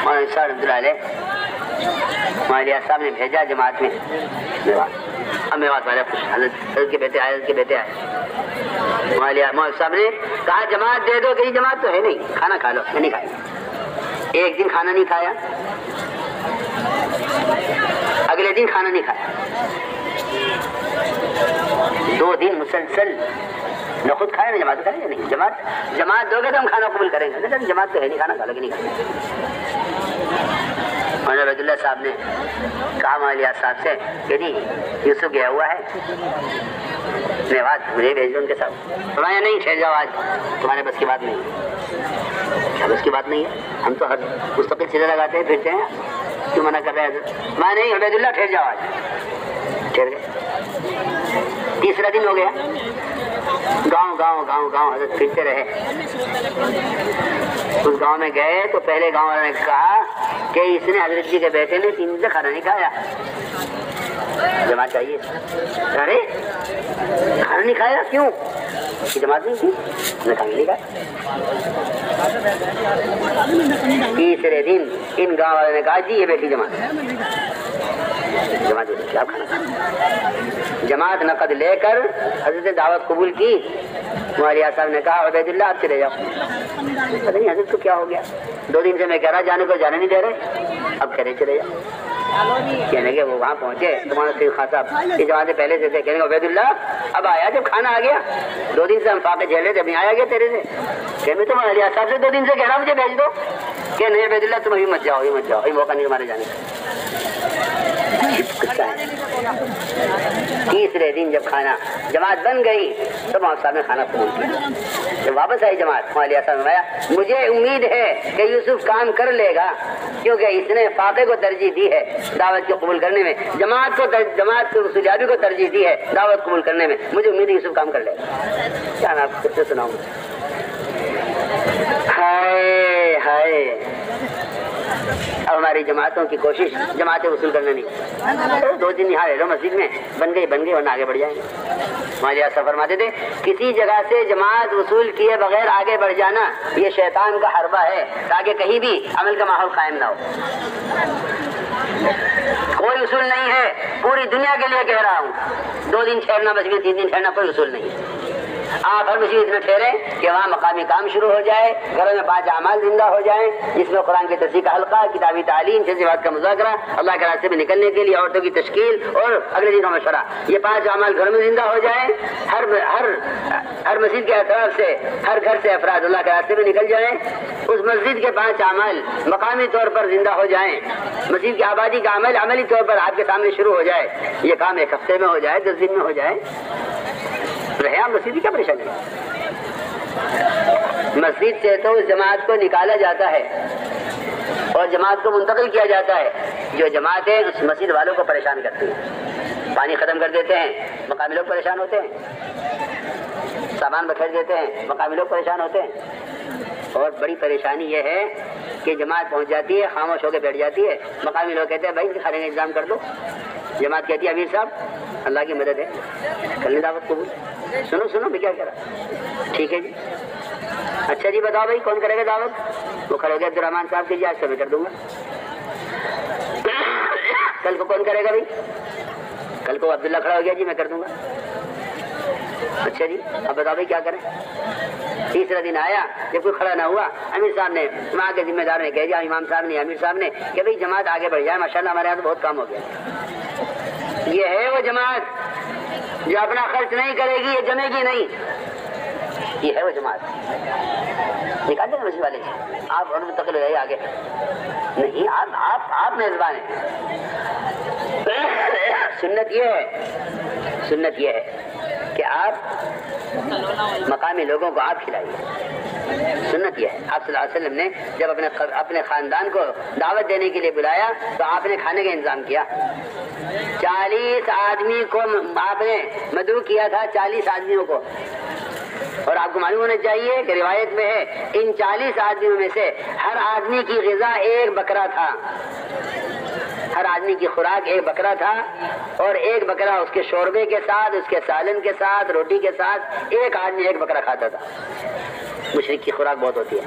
مولانا صاحب رحمۃ اللہ علیہ مولانا صاحب نے بھیجا جماعت میں اب میوات والے خوش حضرت کے بیٹے آئے، حضرت کے بیٹے آئے، مولانا صاحب نے کہا جماعت دے دو، کہیں جماعت تو ہے نہیں، کھانا کھا لو، میں نہیں کھایا۔ ایک دن کھانا نہیں کھایا، اگلے دن کھانا نہیں کھایا، 2 دن مسلسل نہ خود کھائے نہ جماعت کریں گے نہیں، جماعت دو گے تو ہم کھانا قبول کریں گے، نہیں جماعت تو ہے نہیں، کھانا کھا لو کہ نہیں کھانا۔ مولانا عبید اللہ صاحب نے کہا مولانا صاحب سے کہ جی یوسف گیا ہوا ہے، میں بات مجھے بھیج دو ان کے ساتھ۔ فرمایا نہیں ٹھہر جاؤ، آج تمہارے بس کی بات نہیں ہے۔ کیا بس کی بات نہیں ہے؟ ہم تو ہر مستقل سیدھے لگاتے ہیں پھرتے ہیں، کیوں منع کر رہے ہیں؟ میں نہیں عبید اللہ ٹھہر جاؤ، آج ٹھہر گئے۔ تیسرا دن ہو گیا، گاؤں گاؤں گاؤں گاؤں حضرت پھرتے رہے۔ اس گاؤں میں گئے تو پہلے گاؤں والوں نے کہا کہ اس نے حضرت جی کے بیٹے نے 3 دن سے کھانا نہیں کھایا، جماعت چاہیے۔ ارے کھانا نہیں کھایا کیوں؟ جماعت نہیں تھی، نے کھانا نہیں کھایا۔ تیسرے دن ان گاؤں والوں نے کہا جی یہ بیٹھی جماعت کیا کھانا کھانا۔ جماعت نقد لے کر حضرت نے دعوت قبول کی۔ مولانا صاحب نے کہا عبید اللہ آپ چلے جاؤ۔ پتہ نہیں حضرت کو کیا ہو گیا، 2 دن سے میں کہہ رہا جانے کو، جانے نہیں دے رہے، اب کہہ رہے چلے جاؤ۔ کہنے کے وہ وہاں پہنچے تو مولانا سید خان صاحب یہ جماعت پہلے سے تھے، کہنے کے عبید اللہ اب آیا جب کھانا آ گیا، 2 دن سے ہم فاقے جھیل رہے تھے، ابھی آیا گیا تیرے سے۔ کہ میں تو مولانا صاحب سے 2 دن سے کہہ رہا مجھے بھیج دو، کہ نہیں عبید اللہ تم ابھی مت جاؤ، ابھی مت جاؤ، ابھی موقع نہیں ہمارے جانے کا۔ تیسرے دن جب کھانا جماعت بن گئی تو مولانا صاحب نے کھانا قبول کیا۔ جب واپس آئی جماعت، مولانا صاحب نے فرمایا مجھے امید ہے کہ یوسف کام کر لے گا، کیونکہ اس نے فاقے کو ترجیح دی ہے دعوت کو قبول کرنے میں، جماعت کو رسولیابی کو ترجیح دی ہے دعوت قبول کرنے میں، مجھے امید ہے یوسف کام کر لے گا۔ کیا میں آپ کو سناؤں؟ ہائے ہائے، اب ہماری جماعتوں کی کوشش جماعتیں وصول کرنا نہیں، 2 دن یہاں رہ لو مسجد میں، بن گئی ورنہ آگے بڑھ جائیں گے۔ ہمارے سفر فرماتے تھے کسی جگہ سے جماعت وصول کیے بغیر آگے بڑھ جانا یہ شیطان کا حربہ ہے، تاکہ کہیں بھی عمل کا ماحول قائم نہ ہو۔ کوئی اصول نہیں ہے، پوری دنیا کے لیے کہہ رہا ہوں، 2 دن ٹھہرنا مسجد، 3 دن ٹھہرنا کوئی اصول نہیں ہے۔ آپ ہر مسجد میں ٹھہرے کہ وہاں مقامی کام شروع ہو جائے، گھروں میں 5 اعمال زندہ ہو جائیں، جس میں قرآن کی تفسیر کا حلقہ، کتابی تعلیم، جذبی بات کا مذاکرہ، اللہ کے راستے میں نکلنے کے لیے عورتوں کی تشکیل اور اگلے دن کا مشورہ، یہ 5 اعمال گھروں میں زندہ ہو جائیں۔ ہر مسجد کے اطراف سے، ہر گھر سے افراد اللہ کے راستے میں نکل جائیں، اس مسجد کے 5 اعمال مقامی طور پر زندہ ہو جائیں، مسجد کی آبادی کا عمل عملی طور پر آپ کے سامنے شروع ہو جائے۔ یہ کام 1 ہفتے میں ہو جائے، 10 دن میں ہو جائے، رہے آپ مسجد کی کیا پریشانی ہے؟ مسجد سے تو اس جماعت کو نکالا جاتا ہے اور جماعت کو منتقل کیا جاتا ہے جو جماعتیں اس مسجد والوں کو پریشان کرتی ہیں، پانی ختم کر دیتے ہیں، مقامی لوگ پریشان ہوتے ہیں، سامان بکھیر دیتے ہیں، مقامی لوگ پریشان ہوتے ہیں۔ اور بڑی پریشانی یہ ہے کہ جماعت پہنچ جاتی ہے، خاموش ہو کے بیٹھ جاتی ہے، مقامی لوگ کہتے ہیں بھائی کھانے کا انتظام کر دو، جماعت کہتی ہے امیر صاحب اللہ کی مدد ہے، کل دعوت قبول، سنو میں کیا کہہ رہا، ٹھیک ہے جی، اچھا جی بتاؤ بھائی کون کرے گا دعوت؟ وہ کھڑے ہو گیا عبدالرحمان صاحب کے جی آج سے میں کر دوں گا۔ کل کو کون کرے گا بھائی؟ کل کو عبداللہ کھڑا ہو گیا جی میں کر دوں گا۔ اچھا جی اب بتاؤ بھائی کیا کریں؟ تیسرا دن آیا جب کوئی کھڑا نہ ہوا، امیر صاحب نے وہاں کے ذمہ دار نے کہہ دیا، امام صاحب نے امیر صاحب نے کہ بھائی جماعت آگے بڑھ جائے، ماشاءاللہ ہمارے یہاں تو بہت کام ہو گیا۔ یہ ہے وہ جماعت جو اپنا خرچ نہیں کرے گی، یہ جمے گی نہیں، یہ ہے وہ جماعت۔ نکال دیں مسجد والے آپ اور منتقل ہو جائیے آگے، نہیں آپ میزبان ہیں۔ سنت یہ ہے کہ آپ مقامی لوگوں کو آپ کھلائیے، سنت یہ ہے۔ آپ صلی اللہ علیہ وسلم نے جب اپنے خاندان کو دعوت دینے کے لیے بلایا تو آپ نے کھانے کا انتظام کیا، 40 آدمی کو آپ نے مدعو کیا تھا، 40 آدمیوں کو، اور آپ کو معلوم ہونا چاہیے کہ روایت میں ہے ان 40 آدمیوں میں سے ہر آدمی کی غذا 1 بکرا تھا، ہر آدمی کی خوراک 1 بکرا تھا، اور 1 بکرا اس کے شوربے کے ساتھ، اس کے سالن کے ساتھ، روٹی کے ساتھ، 1 آدمی 1 بکرا کھاتا تھا۔ مشرک کی خوراک بہت ہوتی ہے۔